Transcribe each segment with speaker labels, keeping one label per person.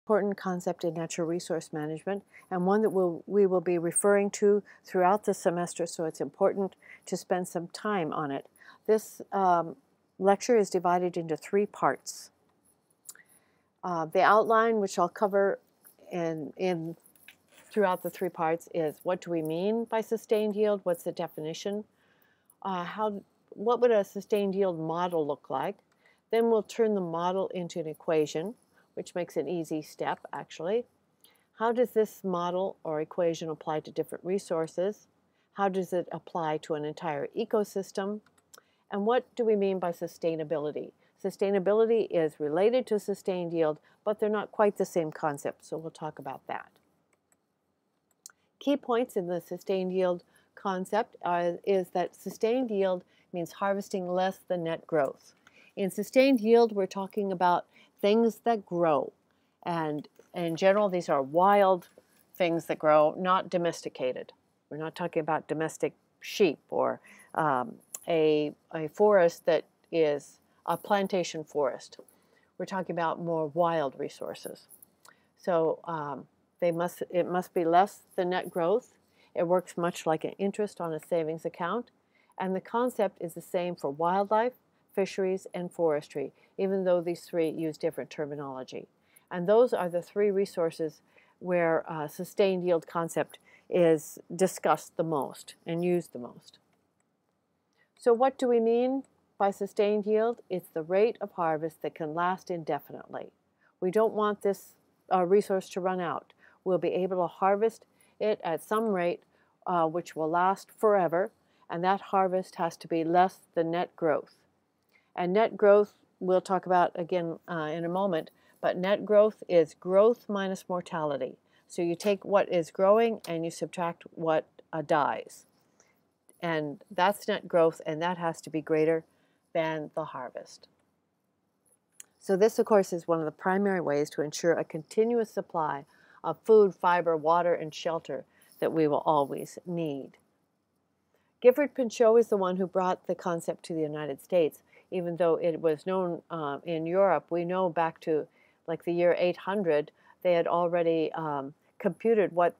Speaker 1: Important concept in natural resource management, and one that we will be referring to throughout the semester, so it's important to spend some time on it. This lecture is divided into 3 parts. The outline, which I'll cover throughout the 3 parts, is what do we mean by sustained yield? What's the definition? What would a sustained yield model look like? Then we'll turn the model into an equation, which makes an easy step, actually. How does this model or equation apply to different resources? How does it apply to an entire ecosystem? And what do we mean by sustainability? Sustainability is related to sustained yield, but they're not quite the same concept, so we'll talk about that. Key points in the sustained yield concept is that sustained yield means harvesting less than net growth. In sustained yield, we're talking about things that grow. And in general, these are wild things that grow, not domesticated. We're not talking about domestic sheep or a forest that is a plantation forest. We're talking about more wild resources. So it must be less than net growth. It works much like an interest on a savings account. And the concept is the same for wildlife, fisheries, and forestry, even though these 3 use different terminology. And those are the 3 resources where sustained yield concept is discussed the most and used the most. So what do we mean by sustained yield? It's the rate of harvest that can last indefinitely. We don't want this resource to run out. We'll be able to harvest it at some rate which will last forever, and that harvest has to be less than net growth. And net growth, we'll talk about again in a moment, but net growth is growth minus mortality. So you take what is growing and you subtract what dies. And that's net growth, and that has to be greater than the harvest. So this, of course, is one of the primary ways to ensure a continuous supply of food, fiber, water, and shelter that we will always need. Gifford Pinchot is the one who brought the concept to the United States. Even though it was known in Europe, we know back to like the year 800, they had already computed what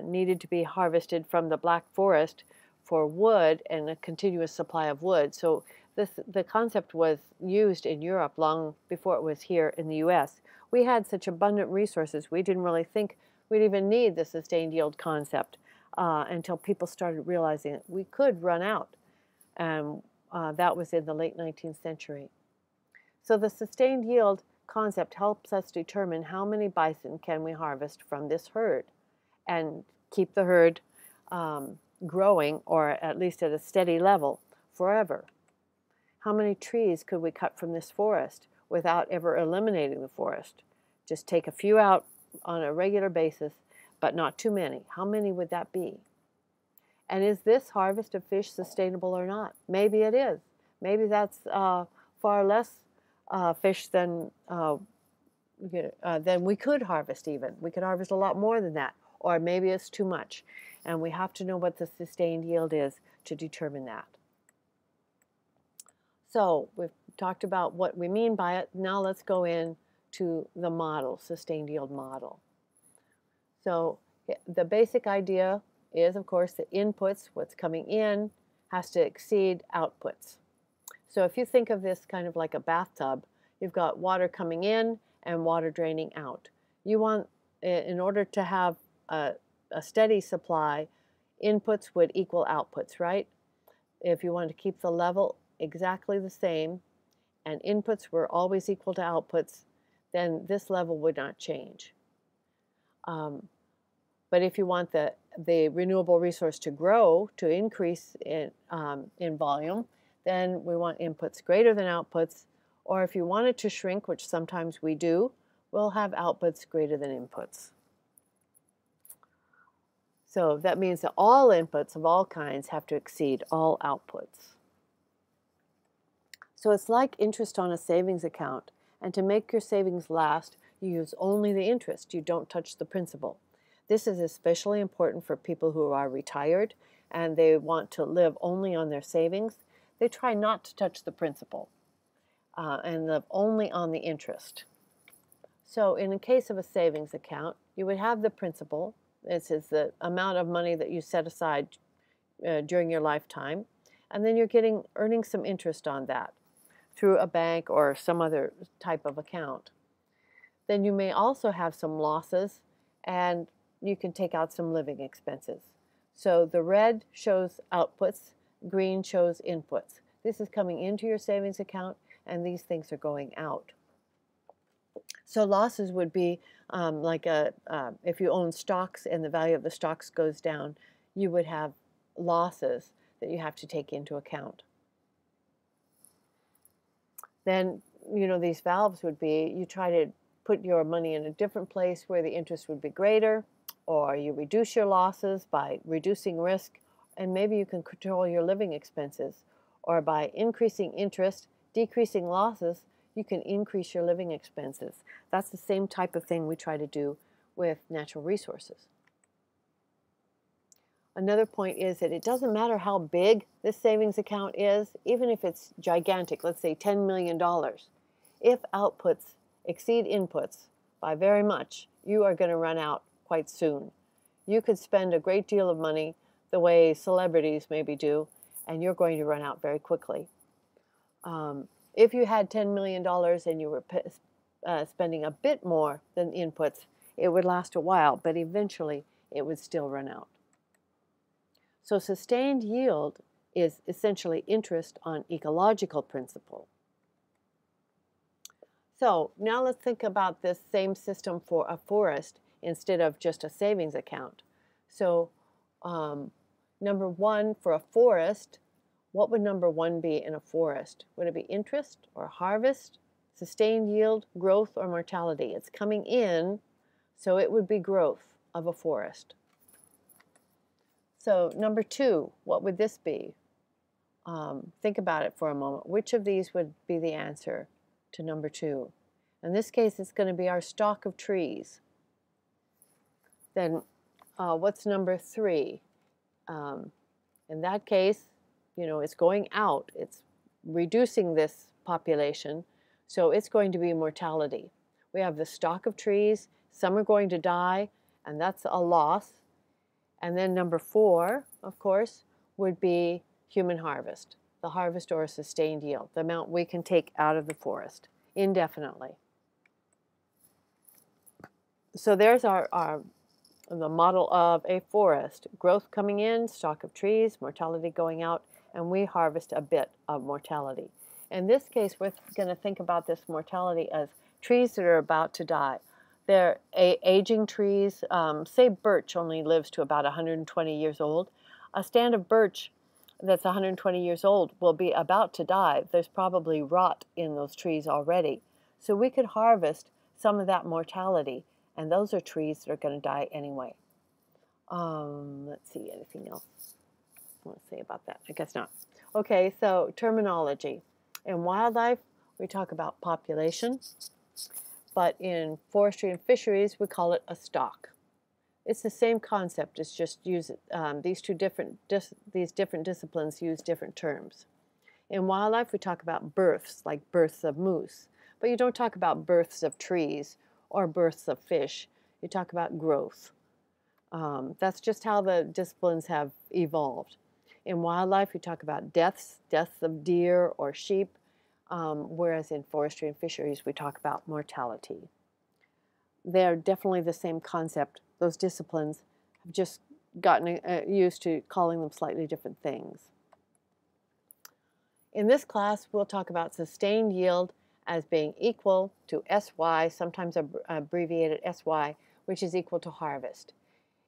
Speaker 1: needed to be harvested from the Black Forest for wood and a continuous supply of wood. So the concept was used in Europe long before it was here in the U.S. We had such abundant resources, we didn't really think we'd even need the sustained yield concept until people started realizing that we could run out. That was in the late 19th century. So the sustained yield concept helps us determine how many bison can we harvest from this herd and keep the herd growing, or at least at a steady level, forever. How many trees could we cut from this forest without ever eliminating the forest? Just take a few out on a regular basis, but not too many. How many would that be? And is this harvest of fish sustainable or not? Maybe it is. Maybe that's far less fish than we could harvest even. We could harvest a lot more than that. Or maybe it's too much. And we have to know what the sustained yield is to determine that. So we've talked about what we mean by it. Now let's go into the model, sustained yield model. So the basic idea is, of course, the inputs, what's coming in, has to exceed outputs. So if you think of this kind of like a bathtub, you've got water coming in and water draining out. You want, in order to have a steady supply, inputs would equal outputs, right? If you want to keep the level exactly the same and inputs were always equal to outputs, then this level would not change. But if you want the renewable resource to grow, to increase in volume, then we want inputs greater than outputs. Or if you want it to shrink, which sometimes we do, we'll have outputs greater than inputs. So that means that all inputs of all kinds have to exceed all outputs. So it's like interest on a savings account. And to make your savings last, you use only the interest. You don't touch the principal. This is especially important for people who are retired and they want to live only on their savings. They try not to touch the principal and live only on the interest. So in the case of a savings account, you would have the principal. This is the amount of money that you set aside during your lifetime, and then you're earning some interest on that through a bank or some other type of account. Then you may also have some losses, and you can take out some living expenses. So the red shows outputs, green shows inputs. This is coming into your savings account, and these things are going out. So losses would be if you own stocks and the value of the stocks goes down, you would have losses that you have to take into account. Then, these valves would be, you try to put your money in a different place where the interest would be greater, or you reduce your losses by reducing risk, and maybe you can control your living expenses, or by increasing interest, decreasing losses, you can increase your living expenses. That's the same type of thing we try to do with natural resources. Another point is that it doesn't matter how big this savings account is, even if it's gigantic, let's say $10 million. If outputs exceed inputs by very much, you are going to run out quite soon. You could spend a great deal of money the way celebrities maybe do, and you're going to run out very quickly. If you had $10 million and you were spending a bit more than inputs, it would last a while, but eventually it would still run out. So sustained yield is essentially interest on ecological principle. So now let's think about this same system for a forest instead of just a savings account. So number one, for a forest, what would number one be in a forest? Would it be interest or harvest, sustained yield, growth, or mortality? It's coming in, so it would be growth of a forest. So number two, what would this be? Think about it for a moment. Which of these would be the answer to number two? In this case, it's going to be our stock of trees. Then what's number three? In that case, it's going out. It's reducing this population, so it's going to be mortality. We have the stock of trees. Some are going to die, and that's a loss. And then number four, of course, would be human harvest, the harvest or sustained yield, the amount we can take out of the forest indefinitely. So there's the model of a forest. Growth coming in, stock of trees, mortality going out, and we harvest a bit of mortality. In this case, we're going to think about this mortality as trees that are about to die. They're aging trees. Say birch only lives to about 120 years old. A stand of birch that's 120 years old will be about to die. There's probably rot in those trees already. So we could harvest some of that mortality, and those are trees that are going to die anyway. Let's see, anything else I want to say about that? I guess not. Okay, so terminology. In wildlife, we talk about population. But in forestry and fisheries, we call it a stock. It's the same concept. It's just these different disciplines use different terms. In wildlife, we talk about births, like births of moose. But you don't talk about births of trees or births of fish. You talk about growth. That's just how the disciplines have evolved. In wildlife, we talk about deaths of deer or sheep. Whereas in forestry and fisheries, we talk about mortality. They're definitely the same concept. Those disciplines have just gotten used to calling them slightly different things. In this class, we'll talk about sustained yield as being equal to SY, sometimes abbreviated SY, which is equal to harvest.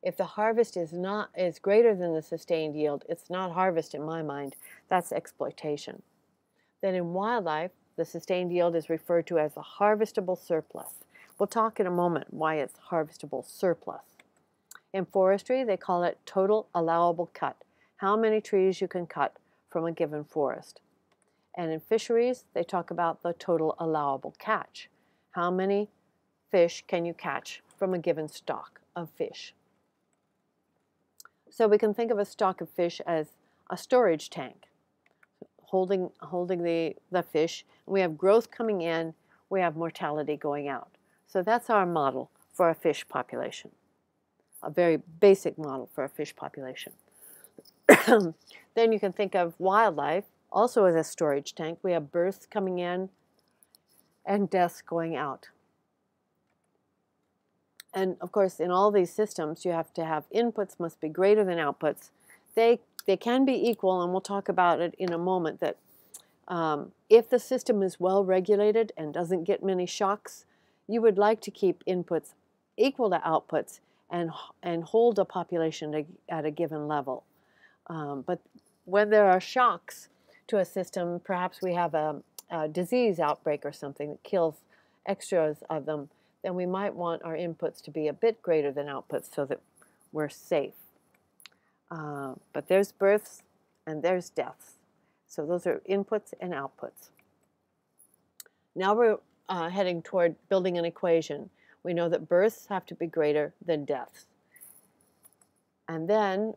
Speaker 1: If the harvest is greater than the sustained yield, it's not harvest in my mind. That's exploitation. Then in wildlife, the sustained yield is referred to as the harvestable surplus. We'll talk in a moment why it's harvestable surplus. In forestry, they call it total allowable cut, how many trees you can cut from a given forest. And in fisheries, they talk about the total allowable catch, how many fish can you catch from a given stock of fish. So we can think of a stock of fish as a storage tank. Holding the fish. We have growth coming in, we have mortality going out. So that's our model for a fish population, a very basic model for a fish population. Then you can think of wildlife also as a storage tank. We have births coming in and deaths going out. And of course, in all these systems, you have to have inputs must be greater than outputs. They can be equal, and we'll talk about it in a moment, that if the system is well regulated and doesn't get many shocks, you would like to keep inputs equal to outputs and hold a population at a given level. But when there are shocks to a system, perhaps we have a disease outbreak or something that kills extras of them, then we might want our inputs to be a bit greater than outputs so that we're safe. But there's births and there's deaths. So those are inputs and outputs. Now we're heading toward building an equation. We know that births have to be greater than deaths. And then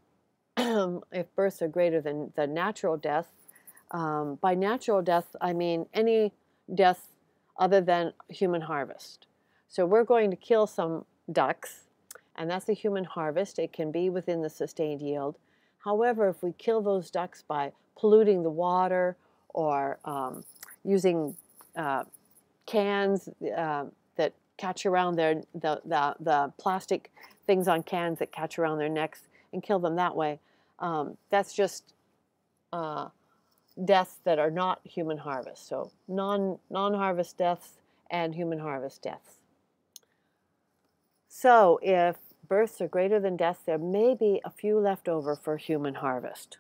Speaker 1: if births are greater than the natural death, by natural death I mean any death other than human harvest. So we're going to kill some ducks, and that's a human harvest. It can be within the sustained yield. However, if we kill those ducks by polluting the water or using cans that catch around the plastic things on cans that catch around their necks and kill them that way, that's just deaths that are not human harvest. So non-harvest deaths and human harvest deaths. So if births are greater than deaths, there may be a few left over for human harvest.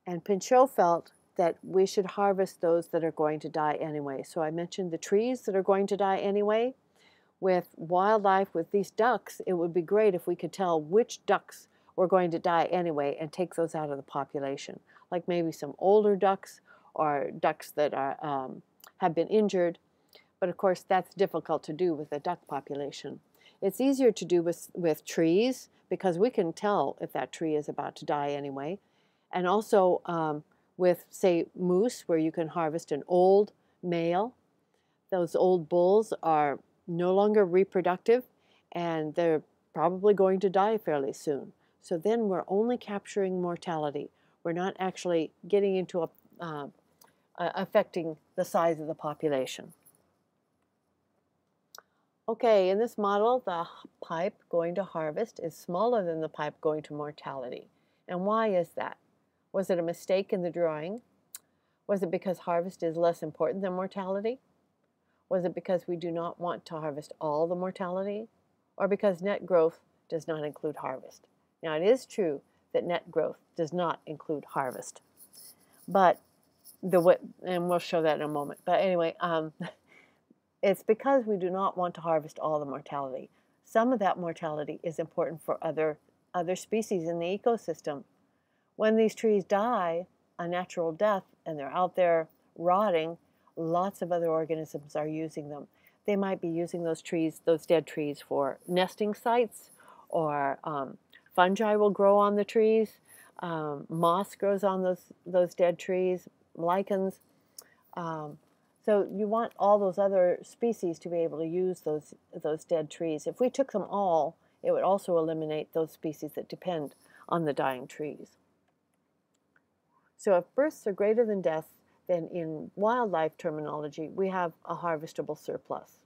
Speaker 1: And Pinchot felt that we should harvest those that are going to die anyway. So I mentioned the trees that are going to die anyway. With wildlife, with these ducks, it would be great if we could tell which ducks were going to die anyway and take those out of the population. Like maybe some older ducks or ducks that are, have been injured. But of course, that's difficult to do with a duck population. It's easier to do with trees because we can tell if that tree is about to die anyway. And also with, say, moose, where you can harvest an old male. Those old bulls are no longer reproductive, and they're probably going to die fairly soon. So then we're only capturing mortality. We're not actually getting into affecting the size of the population. Okay, in this model, the pipe going to harvest is smaller than the pipe going to mortality. And why is that? Was it a mistake in the drawing? Was it because harvest is less important than mortality? Was it because we do not want to harvest all the mortality? Or because net growth does not include harvest? Now, it is true that net growth does not include harvest. But and we'll show that in a moment. But anyway, it's because we do not want to harvest all the mortality. Some of that mortality is important for other species in the ecosystem. When these trees die a natural death and they're out there rotting, lots of other organisms are using them. They might be using those trees, those dead trees, for nesting sites, or fungi will grow on the trees. Moss grows on those dead trees, lichens. So you want all those other species to be able to use those dead trees. If we took them all, it would also eliminate those species that depend on the dying trees. So if births are greater than deaths, then in wildlife terminology, we have a harvestable surplus.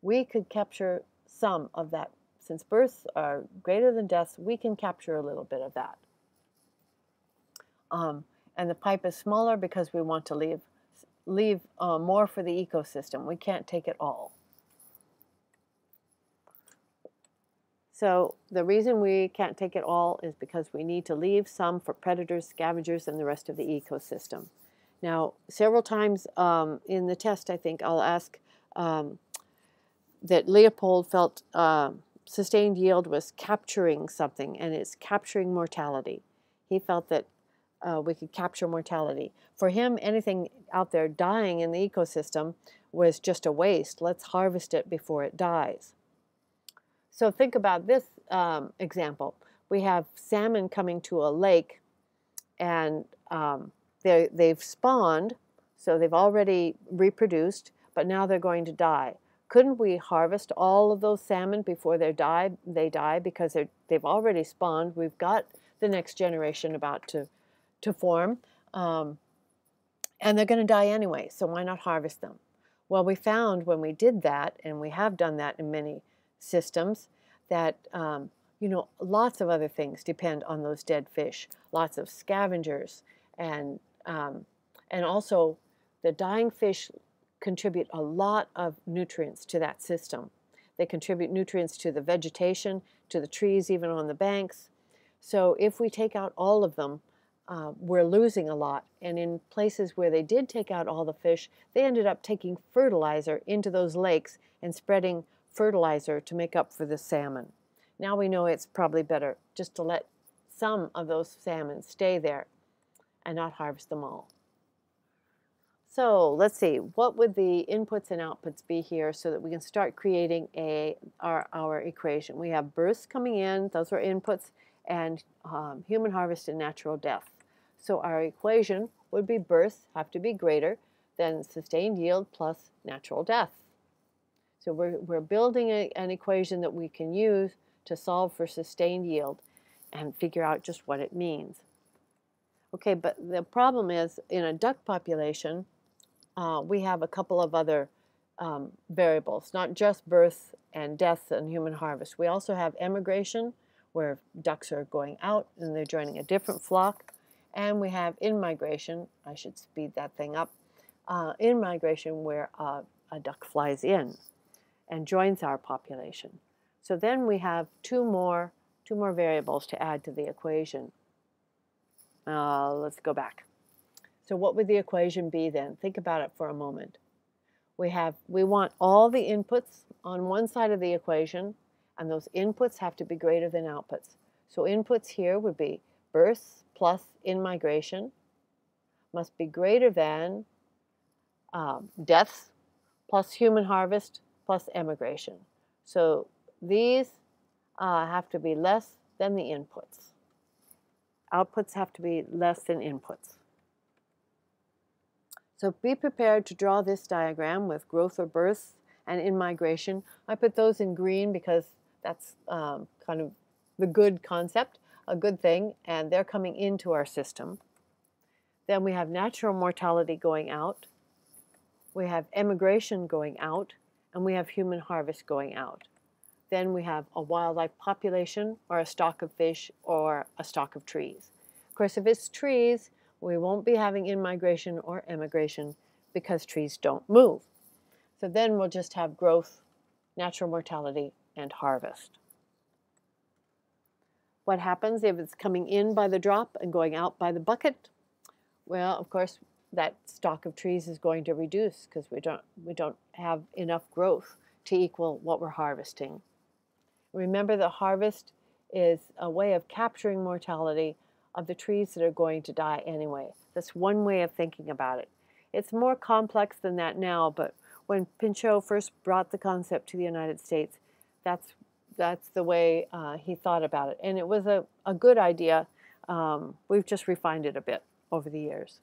Speaker 1: We could capture some of that. Since births are greater than deaths, we can capture a little bit of that. And the pipe is smaller because we want to leave more for the ecosystem. We can't take it all. So the reason we can't take it all is because we need to leave some for predators, scavengers, and the rest of the ecosystem. Now, several times in the test, I think I'll ask that Leopold felt sustained yield was capturing something, and it's capturing mortality. He felt that we could capture mortality. For him, anything out there dying in the ecosystem was just a waste. Let's harvest it before it dies. So think about this example. We have salmon coming to a lake, and they've spawned, so they've already reproduced, but now they're going to die. Couldn't we harvest all of those salmon before they die? They die because they've already spawned. We've got the next generation about to form, and they're going to die anyway, so why not harvest them? Well, we found when we did that, and we have done that in many systems, that lots of other things depend on those dead fish. Lots of scavengers, and also the dying fish contribute a lot of nutrients to that system. They contribute nutrients to the vegetation, to the trees, even on the banks. So if we take out all of them, we're losing a lot. And in places where they did take out all the fish, they ended up taking fertilizer into those lakes and spreading fertilizer to make up for the salmon. Now we know it's probably better just to let some of those salmon stay there and not harvest them all. So let's see, what would the inputs and outputs be here so that we can start creating our equation? We have births coming in, those are inputs, and human harvest and natural death. So our equation would be births have to be greater than sustained yield plus natural death. So we're building an equation that we can use to solve for sustained yield and figure out just what it means. Okay, but the problem is in a duck population, we have a couple of other variables, not just births and deaths and human harvest. We also have emigration, where ducks are going out and they're joining a different flock. And we have in-migration, I should speed that thing up, in-migration where a duck flies in and joins our population. So then we have two more variables to add to the equation. Let's go back. So what would the equation be then? Think about it for a moment. We want all the inputs on one side of the equation, and those inputs have to be greater than outputs. So inputs here would be births plus in-migration must be greater than deaths plus human harvest plus emigration. So these have to be less than the inputs. Outputs have to be less than inputs. So be prepared to draw this diagram with growth or births and in-migration. I put those in green because that's kind of the good concept, a good thing, and they're coming into our system. Then we have natural mortality going out. We have emigration going out, and we have human harvest going out. Then we have a wildlife population or a stock of fish or a stock of trees. Of course, if it's trees, we won't be having in-migration or emigration because trees don't move. So then we'll just have growth, natural mortality, and harvest. What happens if it's coming in by the drop and going out by the bucket? Well, of course, that stock of trees is going to reduce because we don't have enough growth to equal what we're harvesting. Remember that harvest is a way of capturing mortality of the trees that are going to die anyway. That's one way of thinking about it. It's more complex than that now, but when Pinchot first brought the concept to the United States, that's the way he thought about it. And it was a good idea. We've just refined it a bit over the years.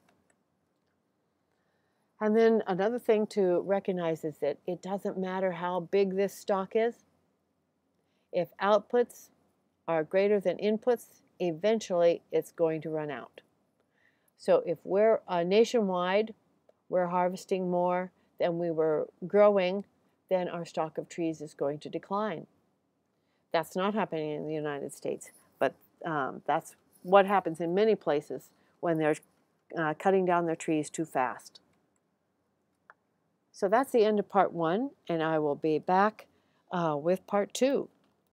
Speaker 1: And then another thing to recognize is that it doesn't matter how big this stock is. If outputs are greater than inputs, eventually it's going to run out. So if we're nationwide, we're harvesting more than we were growing, then our stock of trees is going to decline. That's not happening in the United States, but that's what happens in many places when they're cutting down their trees too fast. So that's the end of part 1, and I will be back with part 2.